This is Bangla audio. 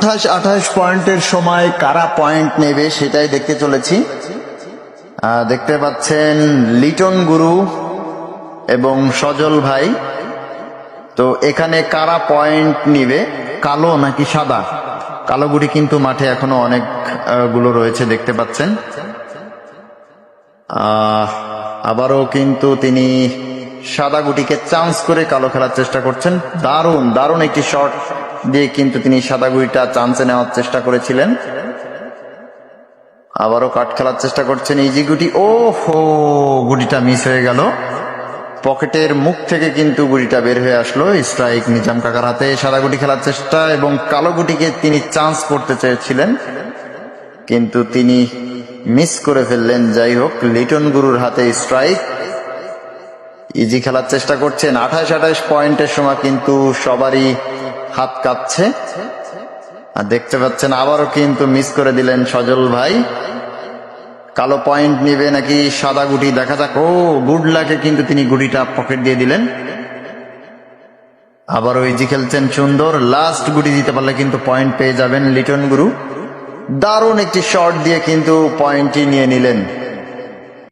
28 পয়েন্টের সময় কারা পয়েন্ট নেবে সেটাই দেখতে চলেছি। দেখতে পাচ্ছেন লিটন গুরু এবং সজল ভাই। তো এখানে কারা পয়েন্ট নিবে, কালো নাকি সাদা? কালো গুটি কিন্তু মাঠে এখনো অনেক গুলো রয়েছে দেখতে পাচ্ছেন। আবারও কিন্তু তিনি সাদা গুটিকে চান্স করে কালো খেলার চেষ্টা করছেন। দারুণ দারুণ একটি শট দিয়ে কিন্তু তিনি সাদা গুটিটা চান্সে নেওয়ার চেষ্টা করেছিলেন। আবারও কাট খেলার চেষ্টা করছেন ইজি গুটি। ও হো, গুটিটা মিস হয়ে গেল। পকেটের মুখ থেকে কিন্তু গুটিটা বের হয়ে আসলো। স্ট্রাইক নিজাম কাকার হাতে। সাদা গুটি খেলার চেষ্টা এবং কালো গুটিকে তিনি চান্স করতে চেয়েছিলেন কিন্তু তিনি মিস করে ফেললেন। যাই হোক, লিটন গুরুর হাতে স্ট্রাইক। ইজি খেলার চেষ্টা করছেন। 28 পয়েন্টের সময় কিন্তু সবারই হাত কাঁপছে। আর দেখতে পাচ্ছেন আবারও কিন্তু মিস করে দিলেন সজল ভাই। কালো পয়েন্ট নিবে নাকি সাদা গুটি, দেখা যাক। ও, গুড লাকে কিন্তু তিনি গুটিটা পকেট দিয়ে দিলেন। আবারও ইজি খেলছেন, সুন্দর। লাস্ট গুটি দিতে পারলে কিন্তু পয়েন্ট পেয়ে যাবেন লিটন গুরু। দারুণ একটি শট দিয়ে কিন্তু পয়েন্টটি নিয়ে নিলেন।